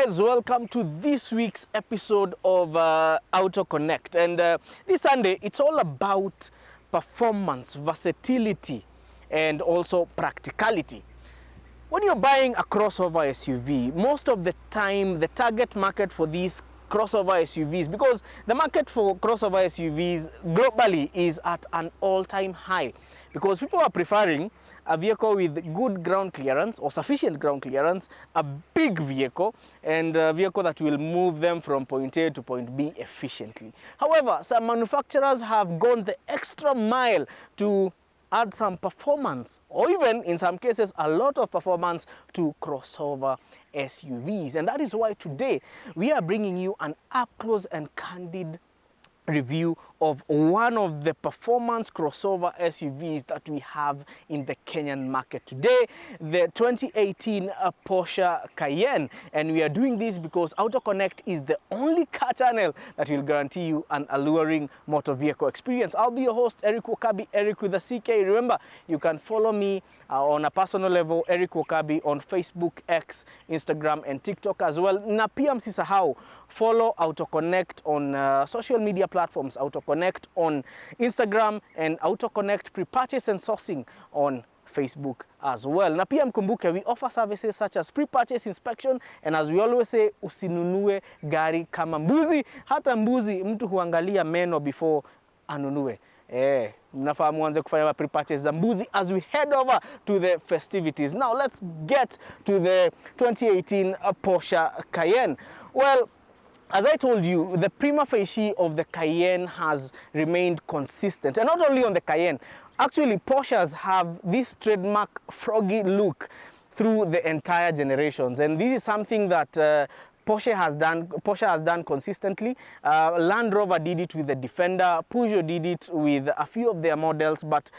guys, welcome to this week's episode of AutoKonnekt. And this Sunday, it's all about performance, versatility, and also practicality. When you're buying a crossover SUV, most of the time, the target market for these crossover SUVs, because the market for crossover SUVs globally is at an all-time high, because people are preferring a vehicle with good ground clearance or sufficient ground clearance, a big vehicle, and a vehicle that will move them from point A to point B efficiently. However, some manufacturers have gone the extra mile to add some performance, or even in some cases a lot of performance, to crossover SUVs. And that is why today we are bringing you an up-close and candid review of one of the performance crossover SUVs that we have in the Kenyan market today, the 2018 Porsche Cayenne. And we are doing this because AutoKonnekt is the only car channel that will guarantee you an alluring motor vehicle experience. I'll be your host, Eric Wakabi, Eric with a CK. Remember, you can follow me on a personal level, Eric Wakabi, on Facebook, X, Instagram, and TikTok as well. Na pia msisahau follow AutoKonnekt on social media platforms, AutoKonnekt on Instagram, and AutoKonnekt pre-purchase and sourcing on Facebook as well. Na pia mkumbuke, we offer services such as pre-purchase inspection, and as we always say, usinunue gari kama mbuzi. Hata mbuzi mtu huangalia meno before anunue. Mnafaa muanze kufanya pre-purchase za mbuzi as we head over to the festivities. Now let's get to the 2018 Porsche Cayenne. Well, as I told you, the prima facie of the Cayenne has remained consistent. And not only on the Cayenne, actually Porsches have this trademark froggy look through the entire generations. And this is something that Porsche has done consistently. Land Rover did it with the Defender, Peugeot did it with a few of their models, but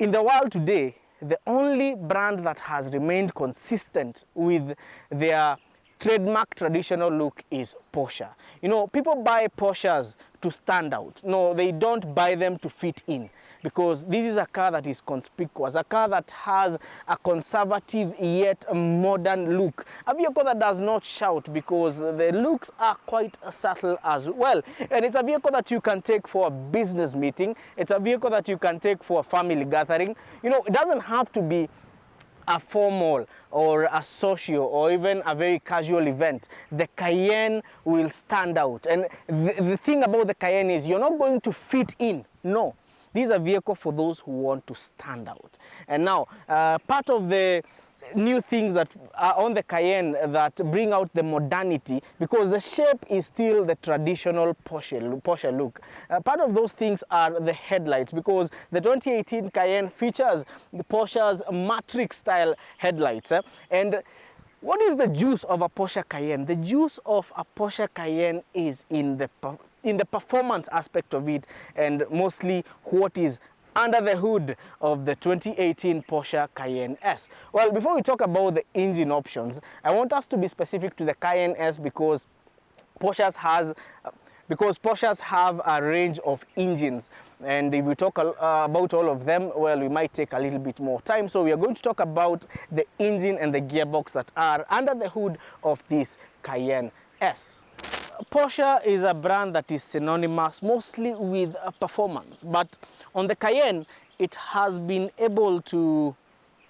in the world today, the only brand that has remained consistent with their trademark traditional look is Porsche. You know, people buy Porsches to stand out. No, they don't buy them to fit in, because this is a car that is conspicuous, a car that has a conservative yet modern look, a vehicle that does not shout because the looks are quite subtle as well. And it's a vehicle that you can take for a business meeting. It's a vehicle that you can take for a family gathering. You know, it doesn't have to be a formal or a social or even a very casual event. The Cayenne will stand out. And the thing about the Cayenne is you're not going to fit in. No. This is a vehicle for those who want to stand out. And now, part of the new things that are on the Cayenne that bring out the modernity, because the shape is still the traditional Porsche look. Part of those things are the headlights, because the 2018 Cayenne features the Porsche's matrix style headlights. And what is the juice of a Porsche Cayenne? The juice of a Porsche Cayenne is in the performance aspect of it, and mostly what is under the hood of the 2018 Porsche Cayenne S. Well, before we talk about the engine options, I want us to be specific to the Cayenne S, because Porsches have a range of engines, and if we talk about all of them, well, we might take a little bit more time. So we are going to talk about the engine and the gearbox that are under the hood of this Cayenne S. Porsche is a brand that is synonymous mostly with performance, but on the Cayenne, it has been able to,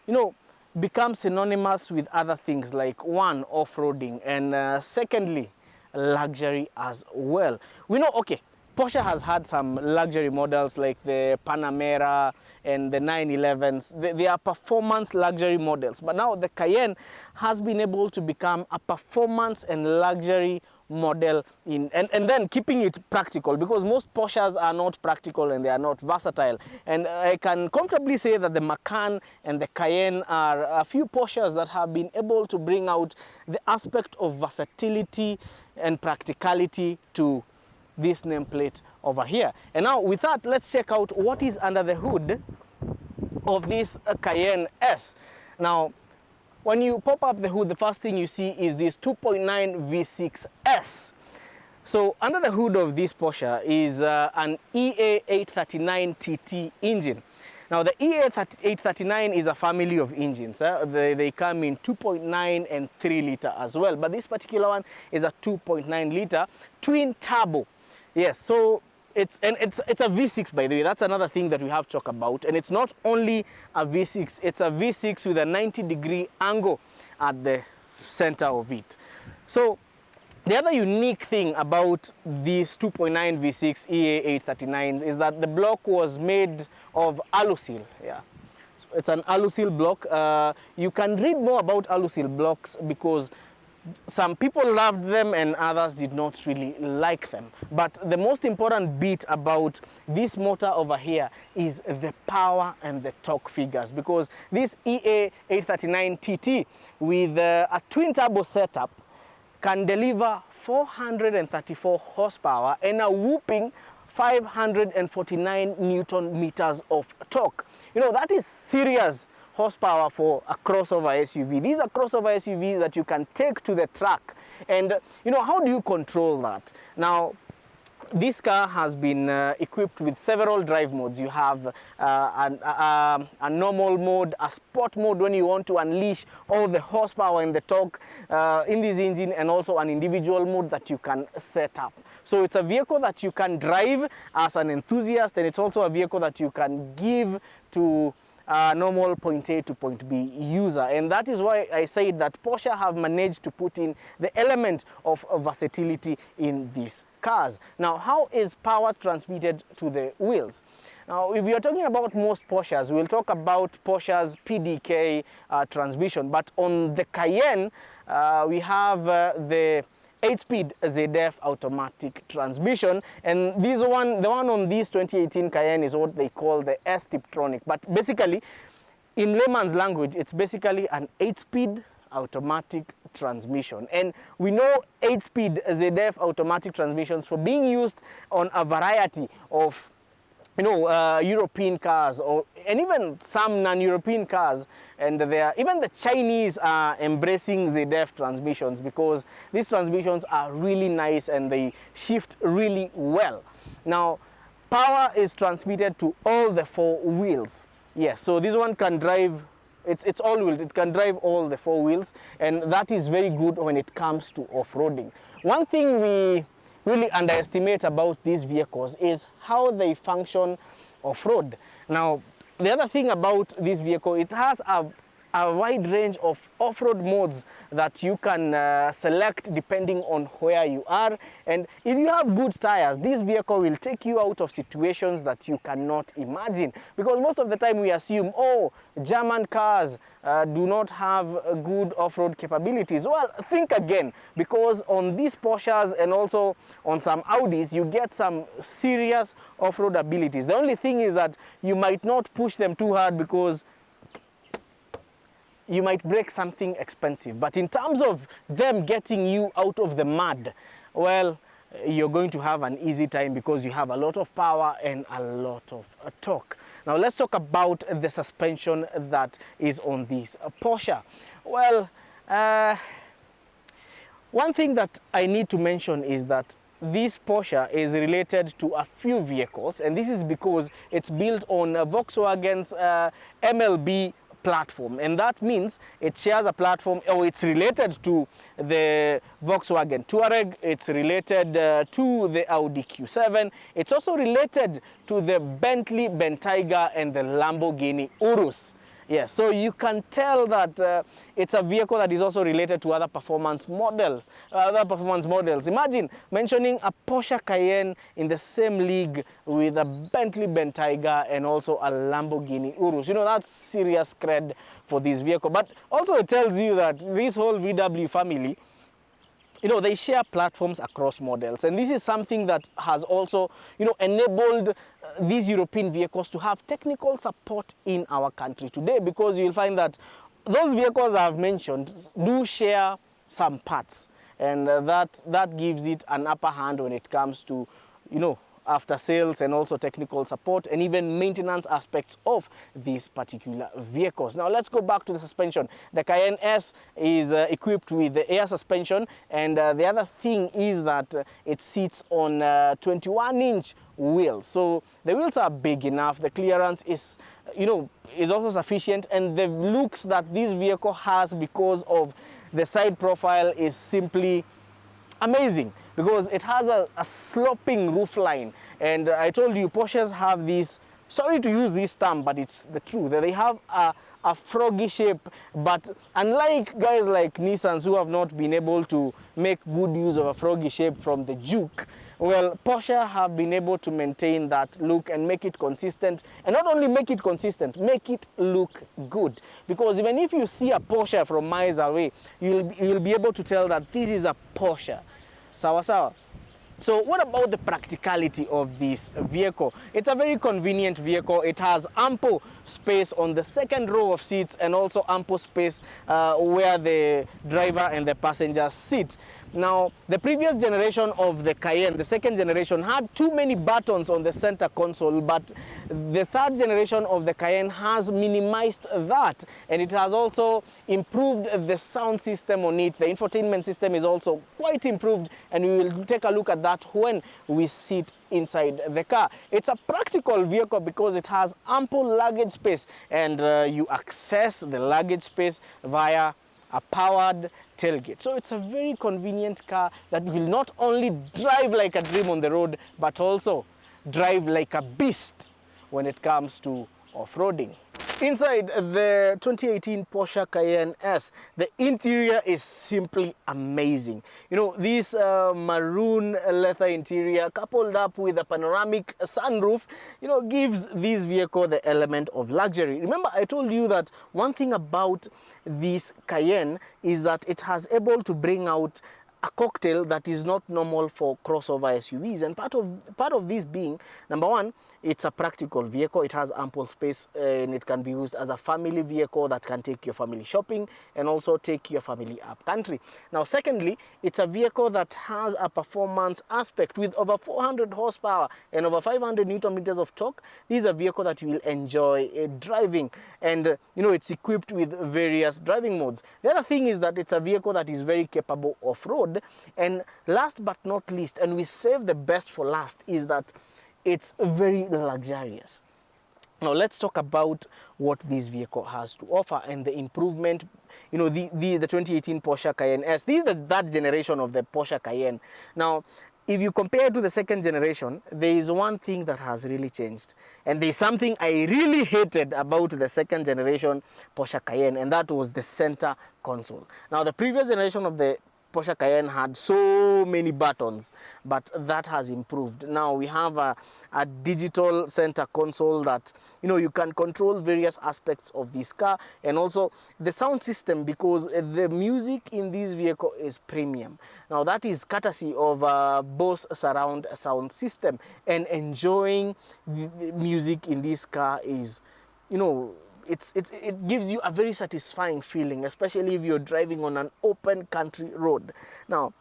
you know, become synonymous with other things, like one, off-roading, and secondly, luxury as well. We know, okay, Porsche has had some luxury models like the Panamera and the 911s. They are performance luxury models, but now the Cayenne has been able to become a performance and luxury model and then keeping it practical, because most Porsches are not practical and they are not versatile. And I can comfortably say that the Macan and the Cayenne are a few Porsches that have been able to bring out the aspect of versatility and practicality to this nameplate over here. And now with that, let's check out what is under the hood of this Cayenne S. Now, when you pop up the hood, the first thing you see is this 2.9 V6S. So under the hood of this Porsche is an EA839 TT engine. Now the EA839 is a family of engines. They come in 2.9 and 3 liter as well, but this particular one is a 2.9 liter twin turbo. Yes, so it's a V6, by the way. That's another thing that we have to talk about. And it's not only a V6, it's a V6 with a 90-degree angle at the center of it. So the other unique thing about these 2.9 V6 EA839s is that the block was made of alusil. Yeah, so it's an alusil block. You can read more about alusil blocks because some people loved them and others did not really like them. But the most important bit about this motor over here is the power and the torque figures, because this EA839 TT with a twin turbo setup can deliver 434 horsepower and a whooping 549 Newton meters of torque. You know, that is serious horsepower for a crossover SUV. These are crossover SUVs that you can take to the track. And you know, how do you control that? Now, this car has been equipped with several drive modes. You have a normal mode, a sport mode when you want to unleash all the horsepower and the torque in this engine, and also an individual mode that you can set up. So it's a vehicle that you can drive as an enthusiast, and it's also a vehicle that you can give to normal point A to point B user. And that is why I said that Porsche have managed to put in the element of versatility in these cars. Now, how is power transmitted to the wheels? Now, if we are talking about most Porsches, we'll talk about Porsche's PDK transmission. But on the Cayenne, we have the 8-speed ZF automatic transmission, and the one on this 2018 Cayenne is what they call the S-Tiptronic. But basically, in layman's language, it's basically an 8-speed automatic transmission. And we know 8-speed ZF automatic transmissions for being used on a variety of European cars, and even some non-European cars, and even the Chinese are embracing ZF transmissions because these transmissions are really nice and they shift really well. Now, power is transmitted to all the 4 wheels. Yes, so this one can drive, it's all wheels, it can drive all the 4 wheels, and that is very good when it comes to off-roading. One thing we really underestimate about these vehicles is how they function off-road. Now, the other thing about this vehicle, it has a wide range of off-road modes that you can select depending on where you are. And if you have good tires, this vehicle will take you out of situations that you cannot imagine. Because most of the time we assume, oh, German cars do not have good off-road capabilities. Well, think again, because on these Porsches and also on some Audis, you get some serious off-road abilities. The only thing is that you might not push them too hard because you might break something expensive. But in terms of them getting you out of the mud, well, you're going to have an easy time because you have a lot of power and a lot of torque. Now let's talk about the suspension that is on this Porsche. Well, one thing that I need to mention is that this Porsche is related to a few vehicles, and this is because it's built on Volkswagen's MLB platform, and that means it shares a platform, or it's related to the Volkswagen Touareg, it's related to the Audi Q7, it's also related to the Bentley Bentayga and the Lamborghini Urus. Yes, so you can tell that it's a vehicle that is also related to other performance models. Imagine mentioning a Porsche Cayenne in the same league with a Bentley Bentayga and also a Lamborghini Urus. You know, that's serious cred for this vehicle. But also it tells you that this whole VW family, you know, they share platforms across models, and this is something that has also, you know, enabled these European vehicles to have technical support in our country today, because you'll find that those vehicles I've mentioned do share some parts, and that gives it an upper hand when it comes to, you know, after sales and also technical support and even maintenance aspects of these particular vehicles. Now let's go back to the suspension. The Cayenne S is equipped with the air suspension, and the other thing is that it sits on 21-inch wheels. So the wheels are big enough, the clearance is is also sufficient, and the looks that this vehicle has because of the side profile is simply amazing, because it has a sloping roof line. And I told you, Porsches have this, sorry to use this term, but it's the truth, that they have a froggy shape. But unlike guys like Nissans who have not been able to make good use of a froggy shape from the Juke, well, Porsche have been able to maintain that look and make it consistent. And not only make it consistent, make it look good. Because even if you see a Porsche from miles away, you'll be able to tell that this is a Porsche. Sawa sawa. So what about the practicality of this vehicle? It's a very convenient vehicle. It has ample space on the second row of seats, and also ample space where the driver and the passengers sit. Now, the previous generation of the Cayenne, the second generation, had too many buttons on the center console, but the third generation of the Cayenne has minimized that, and it has also improved the sound system on it. The infotainment system is also quite improved, and we will take a look at that when we sit inside the car. It's a practical vehicle because it has ample luggage space, and you access the luggage space via a powered tailgate. So it's a very convenient car that will not only drive like a dream on the road, but also drive like a beast when it comes to off-roading. Inside the 2018 Porsche Cayenne S, the interior is simply amazing. This maroon leather interior coupled up with a panoramic sunroof, gives this vehicle the element of luxury. Remember, I told you that one thing about this Cayenne is that it has able to bring out a cocktail that is not normal for crossover SUVs, and part of this being, number one, it's a practical vehicle. It has ample space, and it can be used as a family vehicle that can take your family shopping and also take your family up country. Now, secondly, it's a vehicle that has a performance aspect with over 400 horsepower and over 500 Newton meters of torque. This is a vehicle that you will enjoy driving, and it's equipped with various driving modes. The other thing is that it's a vehicle that is very capable off-road, and last but not least, and we save the best for last, is that it's very luxurious. Now let's talk about what this vehicle has to offer and the improvement. The 2018 Porsche Cayenne S, this is that generation of the Porsche Cayenne. Now, if you compare to the second generation, there is one thing that has really changed, and there's something I really hated about the second generation Porsche Cayenne, and that was the center console. Now, the previous generation of the Porsche Cayenne had so many buttons, but that has improved. Now we have a digital center console that you can control various aspects of this car, and also the sound system, because the music in this vehicle is premium. Now that is courtesy of Bose surround sound system, and enjoying the music in this car is, it gives you a very satisfying feeling, especially if you're driving on an open country road. Now,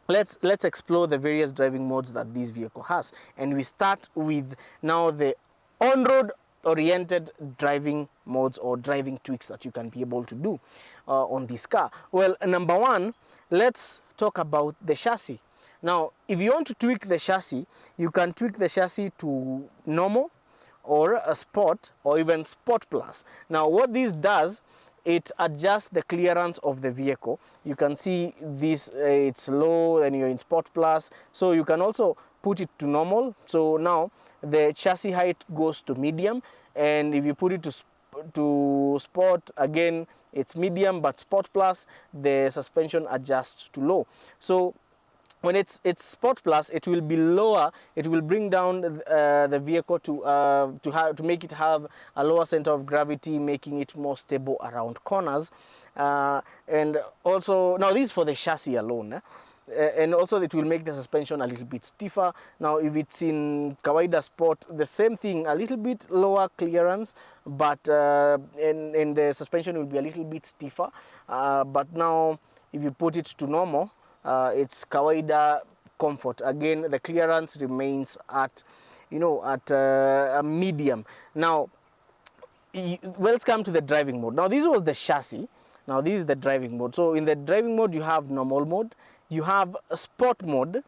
let's explore the various driving modes that this vehicle has, and we start with now the on-road oriented driving modes or driving tweaks that you can be able to do on this car. Well, number one, let's talk about the chassis. Now, if you want to tweak the chassis, you can tweak the chassis to normal, or a sport, or even sport plus. Now what this does, it adjusts the clearance of the vehicle. You can see this, it's low, and you're in sport plus, so you can also put it to normal. So now the chassis height goes to medium, and if you put it to sport, again it's medium, but sport plus, the suspension adjusts to low. So when it's Sport Plus, it will be lower. It will bring down the vehicle to make it have a lower center of gravity, making it more stable around corners. And also, now this is for the chassis alone. And also it will make the suspension a little bit stiffer. Now if it's in Kawaida Sport, the same thing, a little bit lower clearance, but and the suspension will be a little bit stiffer. But now if you put it to normal, it's Kawaida comfort. Again, the clearance remains at, at a medium. Now, let's come to the driving mode. Now, this was the chassis. Now, this is the driving mode. So, in the driving mode, you have normal mode, you have a sport mode,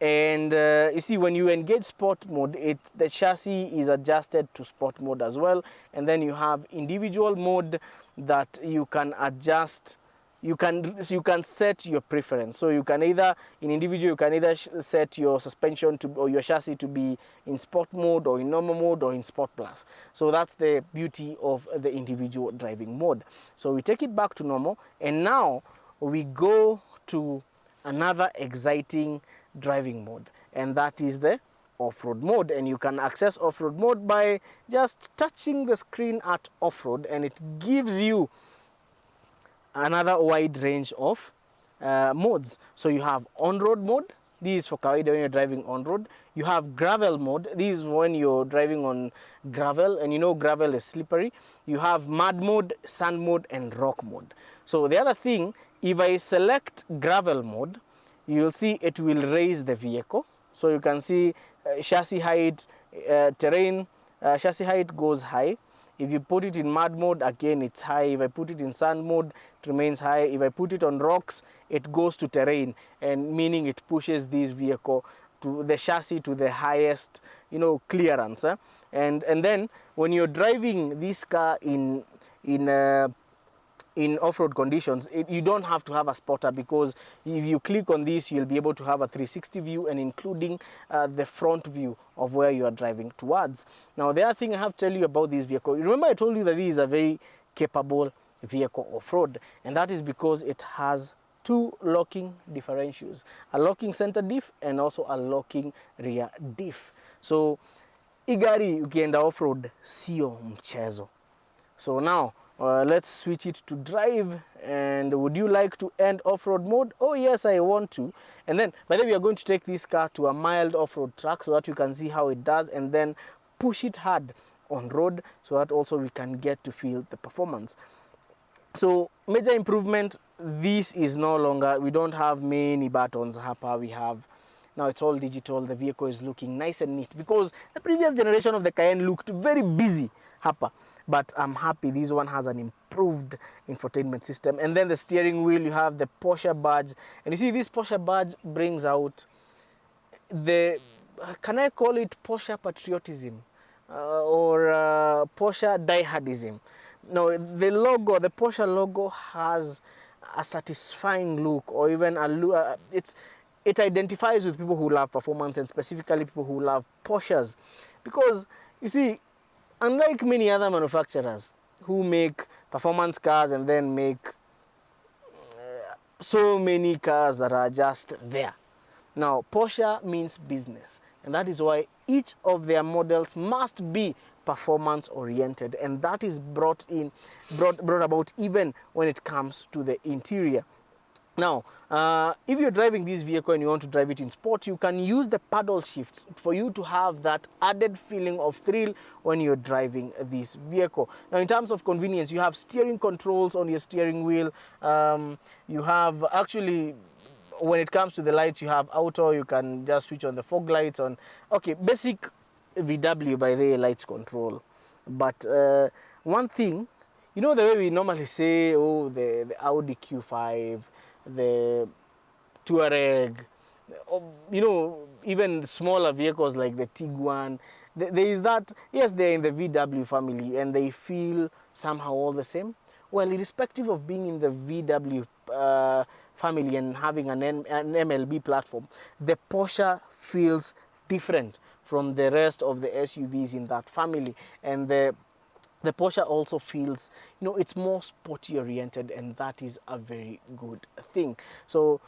and you see, when you engage sport mode, the chassis is adjusted to sport mode as well. And then you have individual mode that you can adjust. You can set your preference. So you can either, in individual, you can either set your suspension to, or your chassis to be in sport mode, or in normal mode, or in sport plus. So that's the beauty of the individual driving mode. So we take it back to normal, and now we go to another exciting driving mode, and that is the off-road mode. And you can access off-road mode by just touching the screen at off-road, and it gives you another wide range of modes. So you have on-road mode. This is for kawaida when you're driving on road. You have gravel mode. This is when you're driving on gravel, and gravel is slippery. You have mud mode, sand mode, and rock mode. So the other thing, if I select gravel mode, you'll see it will raise the vehicle. So you can see chassis height, terrain, chassis height goes high. If you put it in mud mode, again it's high. If I put it in sand mode, it remains high. If I put it on rocks, it goes to terrain, and meaning it pushes this vehicle to the chassis to the highest, clearance. And then when you're driving this car in off-road conditions, you don't have to have a spotter, because if you click on this, you'll be able to have a 360 view, and including the front view of where you are driving towards. Now, the other thing I have to tell you about this vehicle, remember I told you that this is a very capable vehicle off-road, and that is because it has two locking differentials, a locking center diff and also a locking rear diff. So igari ukienda off-road sio mchezo. So now let's switch it to drive. And would you like to end off-road mode? Oh yes, I want to. And then by the way, we are going to take this car to a mild off-road track so that you can see how it does, and then push it hard on road so that also we can get to feel the performance. So major improvement, this is no longer, we don't have many buttons hapa. We have now, it's all digital. The vehicle is looking nice and neat, because the previous generation of the Cayenne looked very busy hapa. But I'm happy this one has an improved infotainment system. And then the steering wheel, you have the Porsche badge. And you see, this Porsche badge brings out the, can I call it Porsche patriotism or Porsche diehardism? No, the logo, the Porsche logo has a satisfying look, or even a look, it identifies with people who love performance, and specifically people who love Porsches. Because, you see, unlike many other manufacturers who make performance cars and then make so many cars that are just there, now Porsche means business, and that is why each of their models must be performance oriented, and that is brought about even when it comes to the interior. Now, if you're driving this vehicle and you want to drive it in sport, you can use the paddle shifts for you to have that added feeling of thrill when you're driving this vehicle. Now, in terms of convenience, you have steering controls on your steering wheel. You have actually, when it comes to the lights, you have auto. You can just switch on the fog lights on. Okay, basic VW by the lights control. But one thing, the way we normally say, oh, the Audi Q5, the Touareg, even smaller vehicles like the Tiguan, there is that, yes, they're in the VW family and they feel somehow all the same. Well, irrespective of being in the VW family and having an MLB platform, the Porsche feels different from the rest of the SUVs in that family. And the Porsche also feels, it's more sporty oriented, and that is a very good thing. So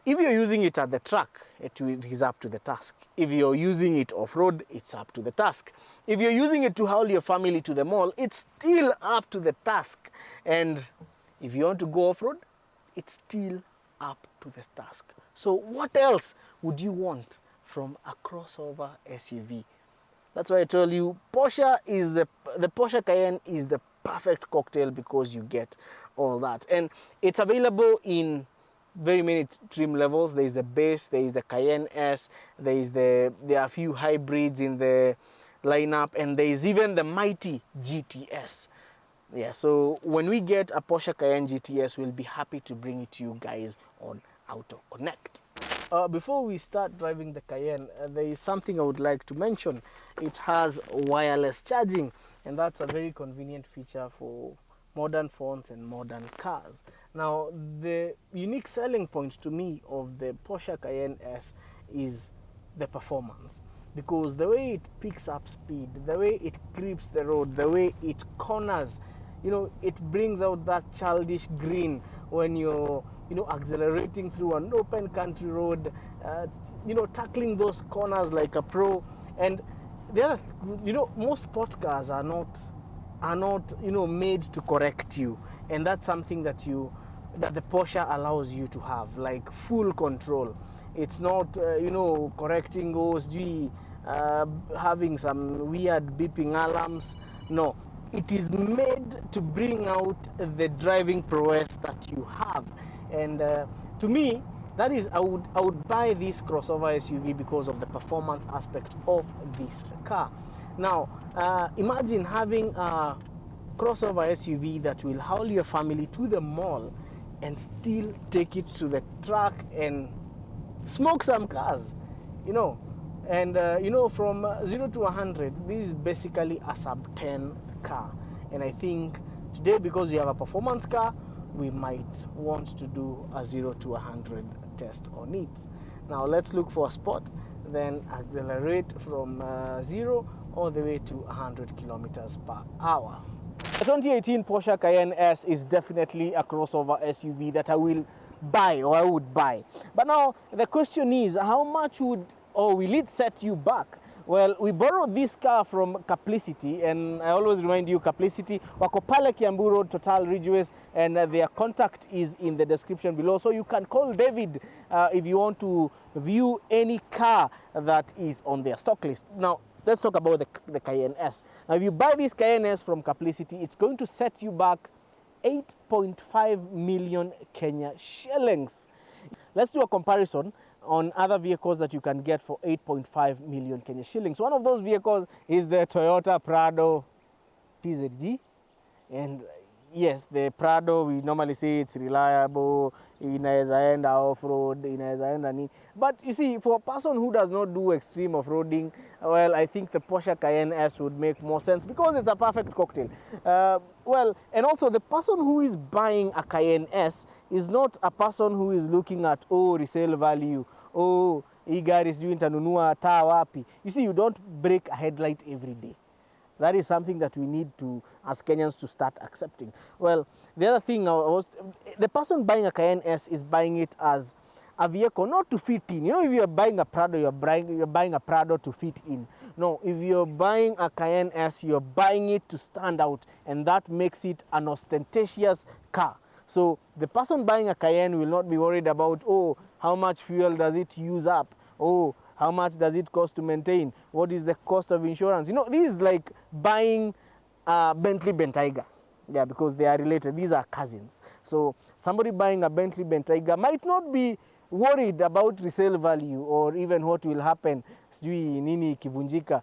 if you're using it at the track, it is up to the task. If you're using it off-road, it's up to the task. If you're using it to haul your family to the mall, it's still up to the task. And if you want to go off-road, it's still up to the task. So what else would you want from a crossover SUV? That's why I told you Porsche is the Porsche Cayenne is the perfect cocktail, because you get all that. And it's available in very many trim levels. There is the base, there is the Cayenne S, there are a few hybrids in the lineup, and there is even the mighty GTS. Yeah, so when we get a Porsche Cayenne GTS, we'll be happy to bring it to you guys on AutoKonnekt. Before we start driving the Cayenne, there is something I would like to mention. It has wireless charging, and that's a very convenient feature for modern phones and modern cars. Now, the unique selling point to me of the Porsche Cayenne S is the performance, because the way it picks up speed, the way it grips the road, the way it corners, it brings out that childish grin when you're accelerating through an open country road, tackling those corners like a pro. And the other, most sport cars are not made to correct you, and that's something that the Porsche allows you to have, like full control. It's not correcting OSG, having some weird beeping alarms. No, it is made to bring out the driving prowess that you have. And to me, that is, I would buy this crossover SUV because of the performance aspect of this car. Now, imagine having a crossover SUV that will haul your family to the mall and still take it to the track and smoke some cars, And from 0 to 100, this is basically a sub 10 car. And I think today, because you have a performance car, we might want to do a 0 to 100 test on it. Now let's look for a spot, then accelerate from 0 all the way to 100 kilometers per hour. The 2018 Porsche Cayenne S is definitely a crossover SUV that I will buy, or I would buy. But now the question is, how much will it set you back? Well, we borrowed this car from Carplicity, and I always remind you, Carplicity, wako pale Kiambu Road, Total Ridgeways, and their contact is in the description below. So you can call David if you want to view any car that is on their stock list. Now, let's talk about the Cayenne S. Now, if you buy this Cayenne S from Carplicity, it's going to set you back 8.5 million Kenya shillings. Let's do a comparison on other vehicles that you can get for 8.5 million Kenya shillings. One of those vehicles is the Toyota Prado PZG. And yes, the Prado, we normally say it's reliable, inaweza enda off-road, inaweza enda nini. But you see, for a person who does not do extreme off-roading, well, I think the Porsche Cayenne S would make more sense because it's a perfect cocktail. And also the person who is buying a Cayenne S is not a person who is looking at, resale value, hii gari sijui nitanunua taa wapi. You see, you don't break a headlight every day. That is something that we need to, as Kenyans, to start accepting. Well, the other thing the person buying a Cayenne S is buying it as a vehicle not to fit in. If you're buying a Prado, you're buying a Prado to fit in. No, if you're buying a Cayenne S, you're buying it to stand out, and that makes it an ostentatious car. So the person buying a Cayenne will not be worried about, how much fuel does it use up? How much does it cost to maintain? What is the cost of insurance? This is like buying a Bentley Bentayga. Yeah, because they are related. These are cousins. So somebody buying a Bentley Bentayga might not be worried about resale value or even what will happen. Sijui nini kivunjika,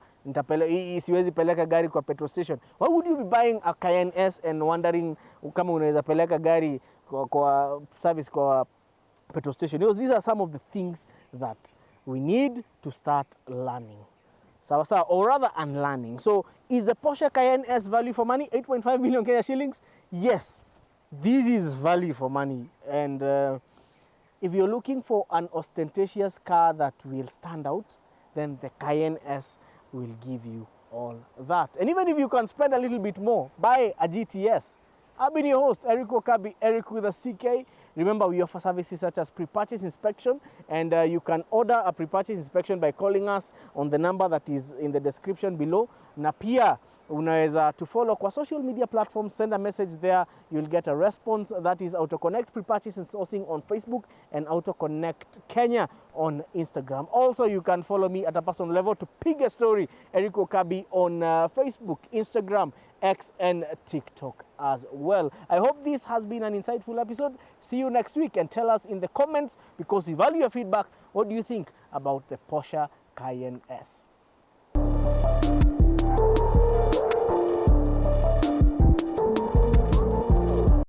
siwezi peleka gari kwa petrol station. Why would you be buying a Cayenne S and wondering kama unaweza peleka gari kwa service kwa petrol station? These are some of the things that we need to start learning. Or rather unlearning. So is the Porsche Cayenne S value for money? 8.5 million Kenya shillings? Yes, this is value for money. And if you're looking for an ostentatious car that will stand out, then the Cayenne S will give you all that. And even if you can spend a little bit more, buy a GTS. I've been your host, Eric Wakabi, Eric with a CK. Remember, we offer services such as pre-purchase inspection, and you can order a pre-purchase inspection by calling us on the number that is in the description below. Na pia, unaweza to follow kwa social media platforms, send a message there, you'll get a response. That is Autokonnekt Pre-Purchase and Sourcing on Facebook and Autokonnekt Kenya on Instagram. Also, you can follow me at a personal level to pick a story, Eric Okabi, on Facebook, Instagram, X and TikTok as well. I hope this has been an insightful episode. See you next week, and tell us in the comments, because we value your feedback, what do you think about the Porsche Cayenne S?